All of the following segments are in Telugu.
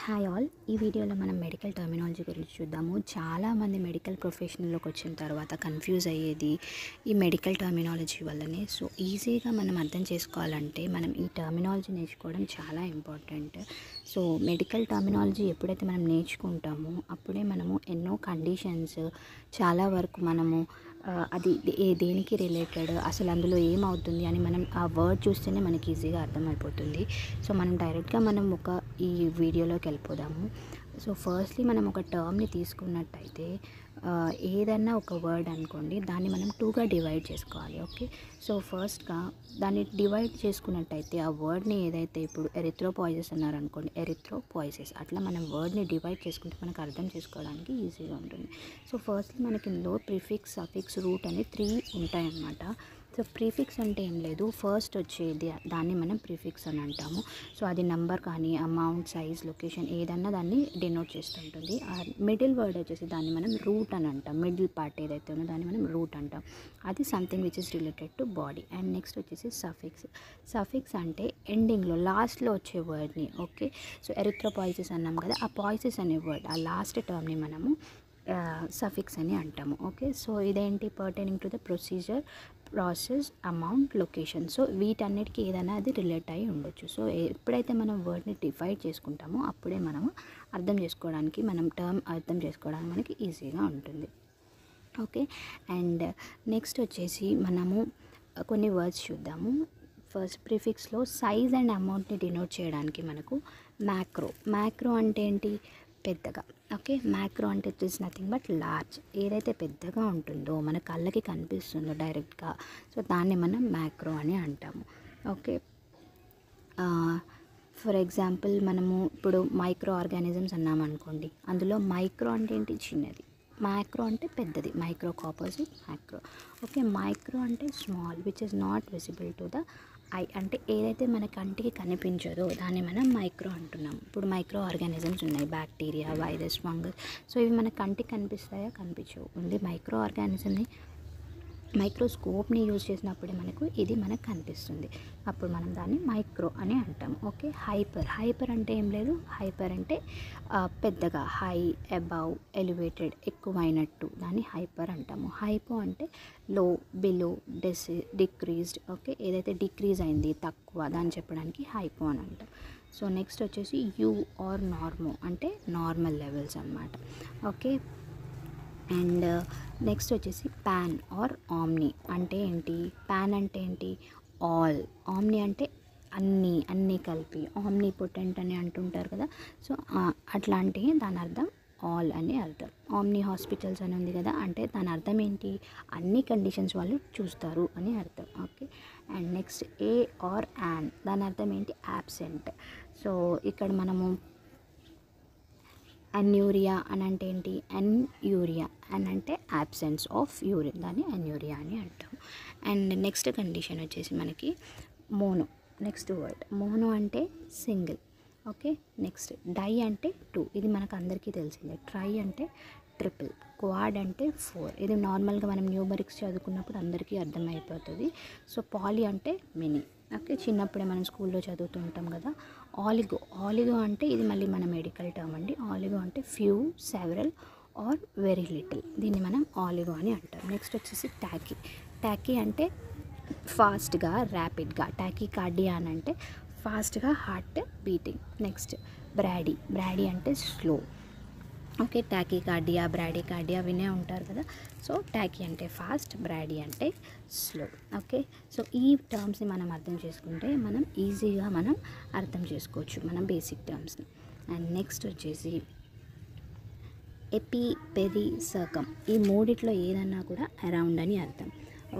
హాయ్ ఆల్, ఈ వీడియోలో మనం మెడికల్ టర్మినాలజీ గురించి చూద్దాము. చాలామంది మెడికల్ ప్రొఫెషనల్లోకి వచ్చిన తర్వాత కన్ఫ్యూజ్ అయ్యేది ఈ మెడికల్ టర్మినాలజీ వల్లనే. సో ఈజీగా మనం అర్థం చేసుకోవాలంటే మనం ఈ టర్మినాలజీ నేర్చుకోవడం చాలా ఇంపార్టెంట్. సో మెడికల్ టర్మినాలజీ ఎప్పుడైతే మనం నేర్చుకుంటామో అప్పుడే మనము ఎన్నో కండిషన్స్ చాలా వరకు మనము అది దేనికి రిలేటెడ్, అసలు అందులో ఏమవుతుంది అని మనం ఆ వర్డ్ చూస్తేనే మనకి ఈజీగా అర్థమైపోతుంది. సో మనం డైరెక్ట్గా మనం ఈ వీడియోలోకి వెళ్ళిపోదాము. సో ఫస్ట్లీ మనం ఒక టర్మ్ని తీసుకున్నట్టయితే ఏదన్నా ఒక వర్డ్ అనుకోండి, దాన్ని మనం టూగా డివైడ్ చేసుకోవాలి. ఓకే, సో ఫస్ట్గా దాన్ని డివైడ్ చేసుకున్నట్టయితే ఆ వర్డ్ని ఏదైతే ఇప్పుడు ఎరిథ్రోపాయిసెస్ అన్నారు అనుకోండి, ఎరిథ్రోపాయిసెస్ అట్లా మనం వర్డ్ని డివైడ్ చేసుకుంటే మనకు అర్థం చేసుకోవడానికి ఈజీగా ఉంటుంది. సో ఫస్ట్లీ మనకి ఇందులో ప్రిఫిక్స్, సఫిక్స్, రూట్ అని 3 ఉంటాయన్నమాట. సో ప్రీఫిక్స్ అంటే ఏం లేదు, ఫస్ట్ వచ్చేది దాన్ని మనం ప్రీఫిక్స్ అని అంటాము. సో అది నెంబర్ కానీ, అమౌంట్, సైజ్, లొకేషన్ ఏదన్నా దాన్ని డినోట్ చేస్తుంటుంది. ఆ మిడిల్ వర్డ్ వచ్చేసి దాన్ని మనం రూట్ అని అంటాం. మిడిల్ పార్ట్ ఏదైతే ఉందో దాన్ని మనం రూట్ అంటాం. అది something which is related to body. And next వచ్చేసి సఫిక్స్. సఫిక్స్ అంటే ఎండింగ్లో, లాస్ట్లో వచ్చే వర్డ్ని. ఓకే, సో ఎరిథ్రోపాయిసిస్ అన్నాం కదా, ఆ పాయిసిస్ అనే వర్డ్, ఆ లాస్ట్ టర్మ్ని మనము సఫిక్స్ అని అంటాము. ఓకే, సో ఇదేంటి, pertaining to the procedure, process, amount, location. So వీటన్నిటికీ ఏదైనా అది రిలేట్ అయ్యి ఉండొచ్చు. సో ఎప్పుడైతే మనం వర్డ్ని డివైడ్ చేసుకుంటామో అప్పుడే మనము అర్థం చేసుకోవడానికి, మనం టర్మ్ అర్థం చేసుకోవడానికి మనకి ఈజీగా ఉంటుంది. ఓకే, అండ్ నెక్స్ట్ వచ్చేసి మనము కొన్ని వర్డ్స్ చూద్దాము. ఫస్ట్ ప్రిఫిక్స్లో సైజ్ అండ్ అమౌంట్ని డినోట్ చేయడానికి మనకు మ్యాక్రో అంటే ఏంటి, పెద్దగా. ఓకే, మ్యాక్రో అంటే it is nothing but large. ఏదైతే పెద్దగా ఉంటుందో మన కళ్ళకి కనిపిస్తుందో డైరెక్ట్గా, సో దాన్ని మనం మ్యాక్రో అని అంటాము. ఓకే, ఫర్ ఎగ్జాంపుల్ మనము ఇప్పుడు మైక్రో ఆర్గానిజమ్స్ అన్నామనుకోండి, అందులో మైక్రో అంటే ఏంటి, చిన్నది. మైక్రో అంటే పెద్దది, మైక్రోకి ఆపోజిట్ మైక్రో. ఓకే, మైక్రో అంటే small which is not visible to the I, అంటే ఏదైతే మన కంటికి కనిపించదో దాన్ని మనం మైక్రో అంటున్నాం. ఇప్పుడు మైక్రో ఆర్గానిజమ్స్ ఉన్నాయి, బ్యాక్టీరియా, వైరస్, ఫంగస్. సో ఇవి మన కంటికి కనిపిస్తాయా, కనిపించవు. ఓన్లీ మైక్రో ఆర్గానిజంని, మైక్రోస్కోప్ని యూజ్ చేసినప్పుడే మనకు కనిపిస్తుంది. అప్పుడు మనం దాన్ని మైక్రో అని అంటాం. ఓకే, హైపర్ అంటే ఏం లేదు, హైపర్ అంటే పెద్దగా, హై, అబౌవ్, ఎలివేటెడ్, ఎక్కువైనట్టు, దాన్ని హైపర్ అంటాము. హైపో అంటే లో, బిలో, డిక్రీజ్డ్. ఓకే, ఏదైతే డిక్రీజ్ అయింది, తక్కువ, దాన్ని చెప్పడానికి హైపో అని అంటాం. సో నెక్స్ట్ వచ్చేసి యూ ఆర్ నార్మో అంటే నార్మల్ లెవెల్స్ అన్నమాట. ఓకే, అండ్ నెక్స్ట్ వచ్చేసి పాన్ ఆర్ ఆమ్ని అంటే ఏంటి, పాన్ అంటే ఏంటి, ఆల్. ఆమ్ని అంటే అన్నీ కలిపి, ఆమ్ని పొటెంట్ అని అంటుంటారు కదా. సో అట్లాంటి దాని అర్థం ఆల్ అని అర్థం. ఆమ్ని హాస్పిటల్స్ అని ఉంది కదా, అంటే దాని అర్థం ఏంటి, అన్ని కండిషన్స్ వాళ్ళు చూస్తారు అని అర్థం. Okay, and next a or an, దాని అర్థం ఏంటి, యాబ్సెంట్. సో ఇక్కడ మనము అన్యూరియా అని అంటే ఏంటి, అన్యూరియా అని అంటే యాబ్సెన్స్ ఆఫ్ యూరిన్, దాన్ని అన్యూరియా అని అంటాం. అండ్ నెక్స్ట్ కండిషన్ వచ్చేసి మనకి మోనో. నెక్స్ట్ వర్డ్ మోనో అంటే సింగిల్. ఓకే, నెక్స్ట్ డై అంటే 2, ఇది మనకు అందరికీ తెలిసిందే. ట్రై అంటే ట్రిపుల్, క్వాడ్ అంటే 4. ఇది నార్మల్గా మనం న్యూమరిక్స్ చదువుకున్నప్పుడు అందరికీ అర్థమైపోతుంది. సో పాలి అంటే మినీ. ఓకే, చిన్నప్పుడే మనం స్కూల్లో చదువుతుంటాం కదా. ఆలిగో అంటే ఇది మళ్ళీ మన మెడికల్ టర్మ్ అండి. ఆలిగో అంటే few, several or very little, దీన్ని మనం ఆలిగో అని అంటాం. నెక్స్ట్ వచ్చేసి టాకీ అంటే ఫాస్ట్గా, ర్యాపిడ్గా. టాకీకార్డియా అని అంటే ఫాస్ట్గా హార్ట్ బీటింగ్. నెక్స్ట్ బ్రాడీ అంటే స్లో. ఓకే, టాకీకార్డియా, బ్రాడీకార్డియా వినే ఉంటారు కదా. సో టాకీ అంటే ఫాస్ట్, బ్రాడీ అంటే స్లో. ఓకే, సో ఈ టర్మ్స్ని మనం అర్థం చేసుకుంటే మనం ఈజీగా అర్థం చేసుకోవచ్చు మనం బేసిక్ టర్మ్స్ని. అండ్ నెక్స్ట్ వచ్చేసి ఎపి, పెరి, సర్కమ్, ఈ మూడిట్లో ఏదన్నా కూడా అరౌండ్ అని అర్థం.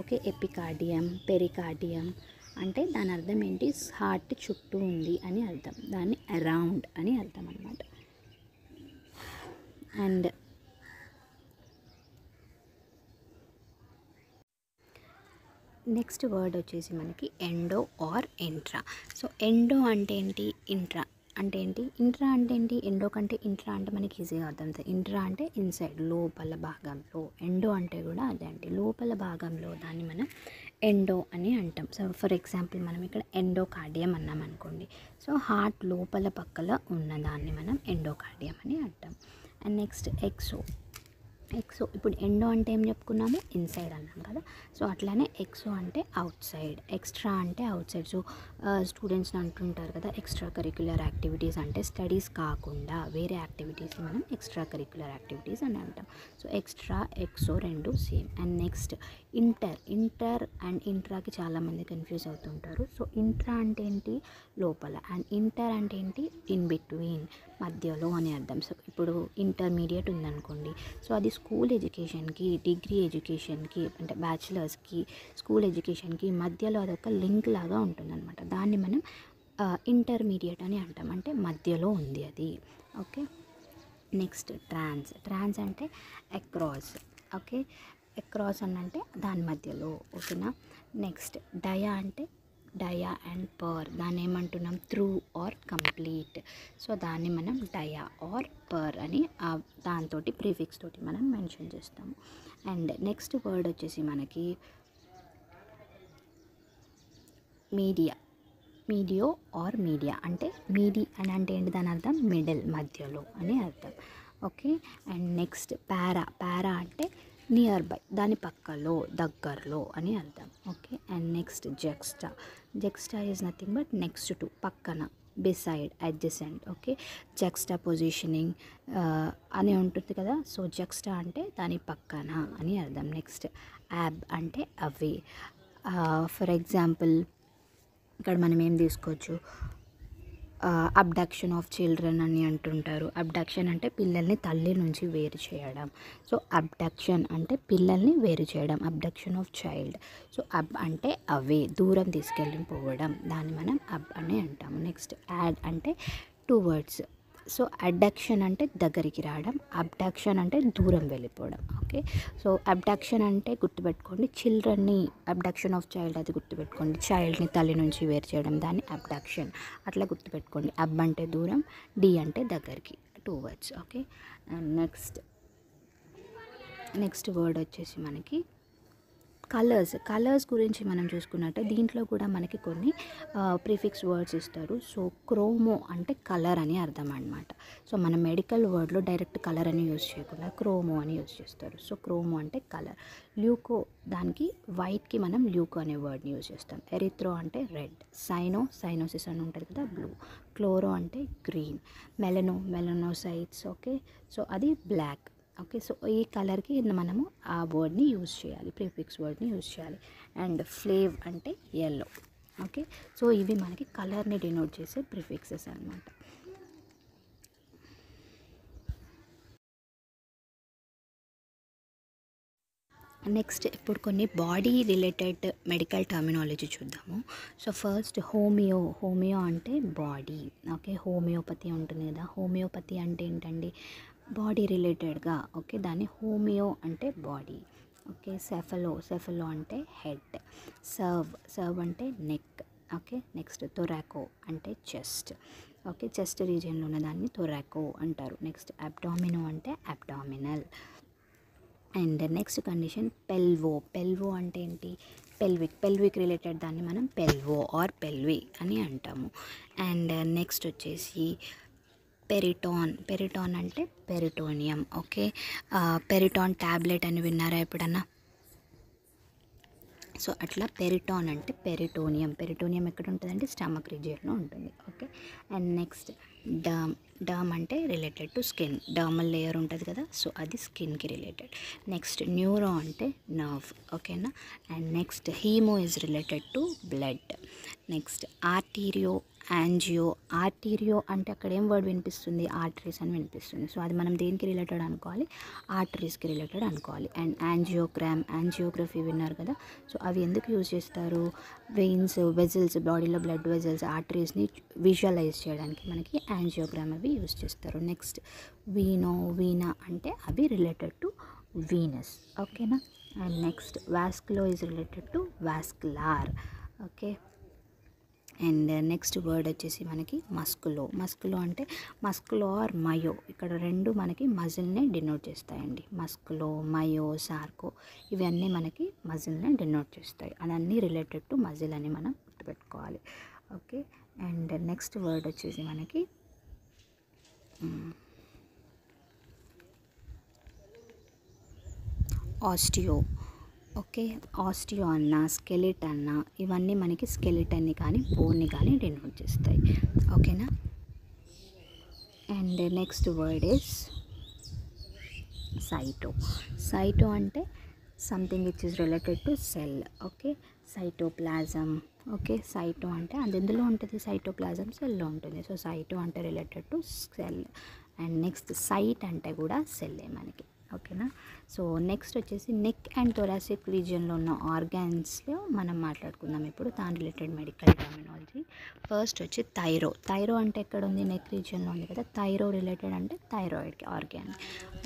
ఓకే, ఎపికార్డియం, పెరికార్డియం అంటే దాని అర్థం ఏంటి, హార్ట్ చుట్టూ ఉంది అని అర్థం, దాన్ని అరౌండ్ అని అర్థం అన్నమాట. అండ్ నెక్స్ట్ వర్డ్ వచ్చేసి మనకి ఎండో ఆర్ ఎంట్రా. సో ఎండో అంటే ఏంటి, అంటే ఏంటి, ఇంట్రా అంటే ఏంటి, ఎండో కంటే ఇంట్రా అంటే మనకి ఈజీగా అర్థమవుతుంది. ఇంట్రా అంటే ఇన్సైడ్ లోపల భాగంలో, ఎండో అంటే కూడా అదే అండి లోపల భాగంలో, దాన్ని మనం ఎండో అని అంటాం. సో ఫర్ ఎగ్జాంపుల్ మనం ఇక్కడ ఎండోకార్డియం అన్నాం అనుకోండి. సో హార్ట్ లోపల పక్కల ఉన్నదాన్ని మనం ఎండోకార్డియం అని అంటాం. అండ్ నెక్స్ట్ ఎక్సో ఇప్పుడు ఎండో అంటే ఏం చెప్పుకున్నాము, ఇన్సైడ్ అన్నాం కదా. సో అట్లానే ఎక్సో అంటే అవుట్ సైడ్, ఎక్స్ట్రా అంటే అవుట్ సైడ్. సో స్టూడెంట్స్ని అంటుంటారు కదా, ఎక్స్ట్రా కరిక్యులర్ యాక్టివిటీస్ అంటే స్టడీస్ కాకుండా వేరే యాక్టివిటీస్ మనం ఎక్స్ట్రా కరిక్యులర్ యాక్టివిటీస్ అని అంటాం. సో ఎక్స్ట్రా ఎక్సో రెండు same. And next inter and ఇంట్రాకి చాలామంది కన్ఫ్యూజ్ అవుతుంటారు. సో ఇంట్రా అంటే ఏంటి, లోపల, అండ్ ఇంటర్ అంటే ఏంటి, ఇన్ బిట్వీన్, మధ్యలో అని అర్థం. సో ఇప్పుడు ఇంటర్మీడియట్ ఉందనుకోండి, సో అది స్కూల్ ఎడ్యుకేషన్కి, డిగ్రీ ఎడ్యుకేషన్కి అంటే బ్యాచిలర్స్కి, స్కూల్ ఎడ్యుకేషన్కి మధ్యలో అదొక లింక్ లాగా ఉంటుందన్నమాట. దాన్ని మనం ఇంటర్మీడియట్ అని అంటాం, అంటే మధ్యలో ఉంది అది. ఓకే, నెక్స్ట్ ట్రాన్స్ అంటే అక్రాస్. ఓకే, అక్రాస్ అని అంటే దాని మధ్యలో. ఓకేనా. నెక్స్ట్ డయా అండ్ పర్, దాన్ని ఏమంటున్నాం, త్రూ ఆర్ కంప్లీట్. సో దాన్ని మనం డయా ఆర్ పర్ అని దాంతో ప్రీఫిక్స్ తోటి మనం మెన్షన్ చేస్తాము. అండ్ నెక్స్ట్ వర్డ్ వచ్చేసి మనకి మీడియో ఆర్ మీడియా. అంటే అని అంటే ఏంటి, దాని అర్థం మిడిల్, మధ్యలో అని అర్థం. ఓకే, అండ్ నెక్స్ట్ పారా అంటే నియర్ బై, దాని పక్కలో, దగ్గరలో అని అర్థం. Okay, and next juxta is nothing but next to, పక్కన, beside, adjacent. Okay, juxta positioning అని ఉంటుంది కదా. సో జెక్స్టా అంటే దాని పక్కన అని అర్థం. నెక్స్ట్ యాబ్ అంటే అవే. ఫర్ ఎగ్జాంపుల్ ఇక్కడ మనం ఏం తీసుకోవచ్చు, అబ్డక్షన్ ఆఫ్ చిల్డ్రన్ అని అంటుంటారు. అబ్డక్షన్ అంటే పిల్లల్ని తల్లి నుంచి వేరు చేయడం. సో అబ్డక్షన్ అంటే పిల్లల్ని వేరు చేయడం, అబ్డక్షన్ ఆఫ్ చైల్డ్. సో అబ్ అంటే అవే, దూరం తీసుకెళ్ళిపోవడం, దాన్ని మనం అబ్ అని అంటాము. నెక్స్ట్ యాడ్ అంటే టూ వర్డ్స్. సో అబ్డక్షన్ అంటే దగ్గరికి రావడం, అబ్డక్షన్ అంటే దూరం వెళ్ళిపోవడం. ఓకే, సో అబ్డక్షన్ అంటే గుర్తుపెట్టుకోండి, చిల్డ్రన్ని, అబ్డక్షన్ ఆఫ్ చైల్డ్ అది గుర్తుపెట్టుకోండి, చైల్డ్ని తల్లి నుంచి వేరు చేయడం, దాన్ని అబ్డక్షన్, అట్లా గుర్తుపెట్టుకోండి. అబ్ అంటే దూరం, డి అంటే దగ్గరికి, two words. Okay, and next word వచ్చేసి మనకి కలర్స్ గురించి మనం చూసుకున్నట్టే దీంట్లో కూడా మనకి కొన్ని ప్రిఫిక్స్ వర్డ్స్ ఇస్తారు. సో క్రోమో అంటే కలర్ అని అర్థం అనమాట. సో మన మెడికల్ వర్డ్లో డైరెక్ట్ కలర్ అని యూజ్ చేయకుండా క్రోమో అని యూజ్ చేస్తారు. సో క్రోమో అంటే కలర్. ల్యూకో, దానికి వైట్కి మనం ల్యూకో అనే వర్డ్ని యూజ్ చేస్తాం. ఎరిథ్రో అంటే రెడ్. సైనోసిస్ అని ఉంటుంది కదా, బ్లూ. క్లోరో అంటే గ్రీన్. మెలనోసైట్స్. ఓకే, సో అది బ్లాక్. ఓకే, సో ఈ కలర్కి మనము ఆ వర్డ్ని యూజ్ చేయాలి, ప్రిఫిక్స్ వర్డ్ని యూజ్ చేయాలి. అండ్ ఫ్లేవ్ అంటే ఎల్లో. ఓకే, సో ఇవి మనకి కలర్ని డినోట్ చేసే ప్రిఫిక్సెస్ అన్నమాట. నెక్స్ట్ ఇప్పుడు కొన్ని బాడీ రిలేటెడ్ మెడికల్ టర్మినాలజీ చూద్దాము. సో ఫస్ట్ హోమియో అంటే బాడీ. ఓకే, హోమియోపతి ఉంటుంది కదా, హోమియోపతి అంటే ఏంటండి, బాడీ రిలేటెడ్గా. ఓకే, దాన్ని హోమియో అంటే బాడీ. ఓకే, సెఫలో అంటే హెడ్. సర్వ్ అంటే నెక్. ఓకే, నెక్స్ట్ థొరాకో అంటే చెస్ట్. ఓకే, చెస్ట్ రీజియన్లో ఉన్న దాన్ని థొరాకో అంటారు. నెక్స్ట్ అబ్డామినో అంటే అబ్డామినల్. అండ్ నెక్స్ట్ కండిషన్ పెల్వో అంటే ఏంటి, పెల్విక్ రిలేటెడ్ దాన్ని మనం పెల్వో ఆర్ పెల్వి అని అంటాము. అండ్ నెక్స్ట్ వచ్చేసి పెరిటాన్ అంటే పెరిటోనియం. ఓకే, పెరిటాన్ ట్యాబ్లెట్ అని విన్నారా ఎప్పుడన్నా? సో అట్లా పెరిటాన్ అంటే పెరిటోనియం ఎక్కడ ఉంటుందంటే స్టమక్ రీజియన్లో ఉంటుంది. ఓకే, అండ్ నెక్స్ట్ డర్మ్ అంటే రిలేటెడ్ టు స్కిన్, డర్మల్ లేయర్ ఉంటుంది కదా, సో అది స్కిన్కి రిలేటెడ్. నెక్స్ట్ న్యూరో అంటే నర్వ్. ఓకేనా, and next haemo is related to blood. Next arterio అంటే అక్కడ ఏం వర్డ్ వినిపిస్తుంది, ఆర్టరీస్ అని వినిపిస్తుంది. సో అది మనం దేనికి రిలేటెడ్ అనుకోవాలి, ఆర్టరీస్కి రిలేటెడ్ అనుకోవాలి. అండ్ యాంజియోగ్రఫీ విన్నారు కదా, సో అవి ఎందుకు యూజ్ చేస్తారు, వెయిన్స్, వెజల్స్, బాడీలో బ్లడ్ వెజల్స్, ఆర్టరీస్ని విజువలైజ్ చేయడానికి మనకి యాంజియోగ్రామ్ అవి యూజ్ చేస్తారు. నెక్స్ట్ వీనా అంటే అవి రిలేటెడ్ టు వీనస్. ఓకేనా, and next vasculo is related to vascular. Okay, and next word వచ్చేసి మనకి మస్కులో. మస్కులో అంటే మస్కులో ఆర్ మయో, ఇక్కడ రెండు మనకి మజిల్నే డినోట్ చేస్తాయండి. మస్కులో, మయో, సార్కో ఇవన్నీ మనకి మజిల్నే డినోట్ చేస్తాయి. అదన్నీ రిలేటెడ్ టు మజిల్ అని మనం గుర్తుపెట్టుకోవాలి. ఓకే, అండ్ నెక్స్ట్ వర్డ్ వచ్చేసి మనకి ఆస్టియో. ఓకే, ఆస్టియో అన్న, స్కెలిట్ అన్న ఇవన్నీ మనకి స్కెలిటన్ని కానీ బోన్ని కానీ డినోట్ చేస్తాయి. ఓకేనా. And next word is cyto. Cyto అంటే something which is related to cell. Okay, cytoplasm. Okay, cyto అంటే అది ఎందులో ఉంటుంది, సైటోప్లాజం సెల్లో ఉంటుంది. సో సైటో అంటే related to cell. And next cyte అంటే కూడా సెల్లే మనకి. ఓకేనా. సో నెక్స్ట్ వచ్చేసి నెక్ అండ్ థొరాసిక్ రీజియన్లో ఉన్న ఆర్గాన్స్లో మనం మాట్లాడుకుందాం ఇప్పుడు దాని రిలేటెడ్ మెడికల్ టర్మినాలజీ. ఫస్ట్ వచ్చి థైరో. థైరో అంటే ఎక్కడ ఉంది, నెక్ రీజియన్లో ఉంది కదా. థైరో రిలేటెడ్ అంటే thyroid organ.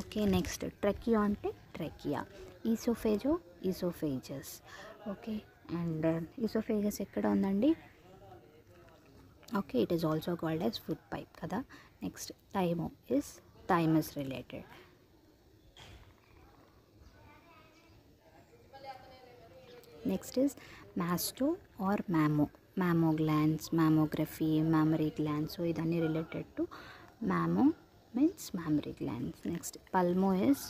Okay, next tracheo అంటే trachea. Oesophago, oesophagus. Okay, and oesophagus ఎక్కడ ఉందండి. Okay, it is also called as food pipe కదా. Next thymo is thymus related. Next is masto or mammo. Mammo glands, mammography, mammary glands. So ఇదన్నీ related to mammo means mammary glands. Next pulmo is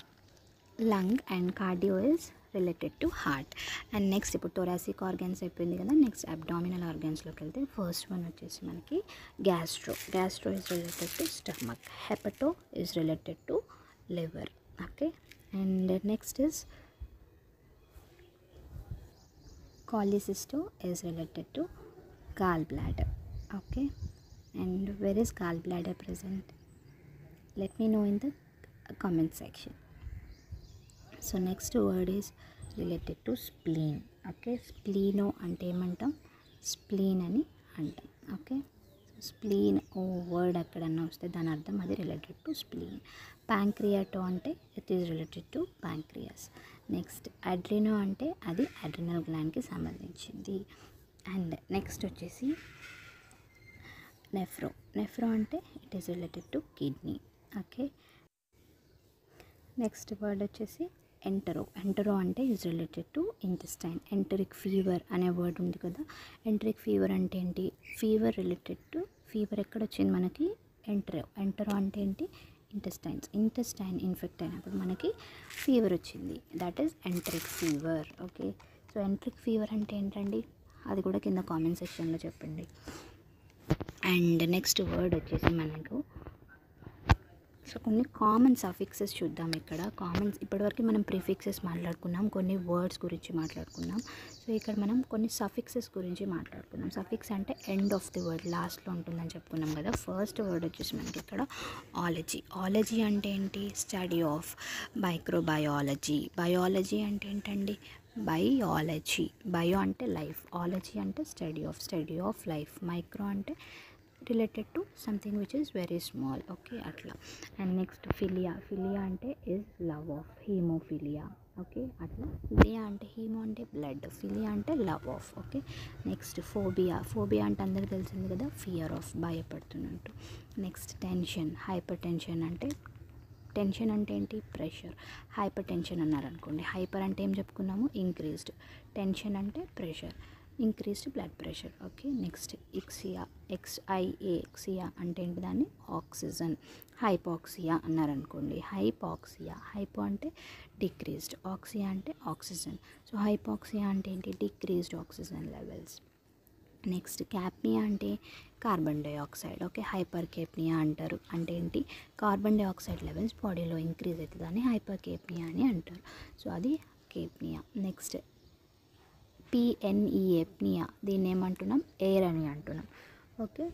lung and cardio is related to heart. And next ఇప్పుడు థొరాసిక్ ఆర్గాన్స్ అయిపోయింది కదా. నెక్స్ట్ అబ్డామినల్ ఆర్గాన్స్లోకి వెళ్తే ఫస్ట్ వన్ వచ్చేసి మనకి gastro. Gastro is related to stomach. Hepato is related to liver. Okay, and next is cholecysto is related to gallbladder. Okay, and where is gallbladder present? Let me know in the comment section. So next word is related to spleen. Okay, spleno ante emantam, spleen ani antam. Okay, so spleen word ekkadana vaste dani ardham adi related to spleen. Pancreato ante it is related to pancreas. Next Adreno అంటే అది అడ్రినల్ గ్లాండ్కి సంబంధించింది. అండ్ నెక్స్ట్ వచ్చేసి నెఫ్రో. నెఫ్రో అంటే it is related to kidney. Okay, next word వచ్చేసి ఎంటరో. ఎంటరో అంటే is related to intestine. Enteric fever అనే వర్డ్ ఉంది కదా. ఎంటరిక్ ఫీవర్ అంటే ఏంటి, ఫీవర్ రిలేటెడ్ టు ఫీవర్ ఎక్కడ వచ్చింది మనకి, ఎంటరో. ఎంటరో అంటే ఏంటి, ఇంటెస్టైన్ ఇన్ఫెక్ట్ అయినప్పుడు మనకి ఫీవర్ వచ్చింది, that is enteric fever. Okay, so enteric fever అంటే ఏంటండి, అది కూడా కింద కామెంట్ సెక్షన్లో చెప్పండి. అండ్ నెక్స్ట్ వర్డ్ వచ్చేసి మనకు సో కొన్ని కామన్ సఫిక్సెస్ చూద్దాం ఇక్కడ. కామన్స్ ఇప్పటివరకు మనం ప్రిఫిక్సెస్ మాట్లాడుకున్నాం, కొన్ని వర్డ్స్ గురించి మాట్లాడుకున్నాం. సో ఇక్కడ మనం కొన్ని సఫిక్సెస్ గురించి మాట్లాడుకున్నాం. సఫిక్స్ అంటే ఎండ్ ఆఫ్ ది వర్డ్, లాస్ట్లో ఉంటుందని చెప్పుకున్నాం కదా. ఫస్ట్ వర్డ్ వచ్చేసి మనకి ఇక్కడ ఆలజీ. ఆలజీ అంటే ఏంటి, స్టడీ ఆఫ్ మైక్రోబయాలజీ. బయాలజీ అంటే ఏంటండి, బయాలజీ. బయో అంటే లైఫ్, ఆలజీ అంటే స్టడీ ఆఫ్ లైఫ్. మైక్రో అంటే related to something which is very small. Okay, అట్లా. And next philia. ఫిలియా అంటే is love of, haemophilia. Okay, అట్లా. ఫిలియా అంటే హీమో అంటే బ్లడ్, ఫిలియా అంటే love of. Okay, next phobia. Phobia అంటే అందరికీ తెలిసింది కదా, ఫియర్ ఆఫ్, భయపడుతున్నట్టు. Next tension. హైపర్ టెన్షన్ అంటే, టెన్షన్ అంటే ఏంటి, ప్రెషర్. హైపర్ టెన్షన్ అన్నారనుకోండి, హైపర్ అంటే ఏం చెప్పుకున్నాము, ఇంక్రీజ్డ్. టెన్షన్ అంటే pressure, increased blood pressure. Okay, next xia. XIA, xia అంటే ఏంటి, దాన్ని ఆక్సిజన్. హైపాక్సియా అన్నారనుకోండి, హైపాక్సియా. హైపో అంటే డిక్రీజ్డ్, ఆక్సియా అంటే ఆక్సిజన్. సో హైపాక్సియా అంటే ఏంటి, decreased oxygen levels. Next capnia అంటే carbon dioxide. Okay, hyper capnia అంటారు, అంటే ఏంటి, కార్బన్ డైఆక్సైడ్ లెవెల్స్ బాడీలో ఇంక్రీజ్ అవుతుంది, దాన్ని హైపర్ కేప్నియా అని అంటారు. సో అది కేప్నియా. Next PNEA, ప్నియా. దీన్ని ఏమంటున్నాం, ఎయిర్ అని అంటున్నాం. ఓకే,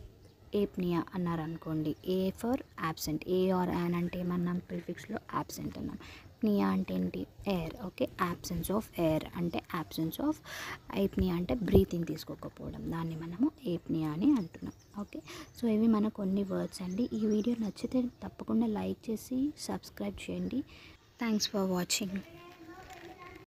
ఏప్నియా అన్నారనుకోండి, a for absent. A or an అంటే ఏమన్నాం, ప్రిఫిక్స్లో యాబ్సెంట్ అన్నాం. ప్నియా అంటే ఏంటి, air. Okay, absence of air అంటే యాబ్సెన్స్ ఆఫ్. ఐప్నియా అంటే బ్రీతింగ్ తీసుకోకపోవడం, దాన్ని మనము ఏప్నియా అని అంటున్నాం. ఓకే, సో ఇవి మన కొన్ని వర్డ్స్ అండి. ఈ వీడియో నచ్చితే తప్పకుండా లైక్ చేసి సబ్స్క్రైబ్ చేయండి. Thanks for watching.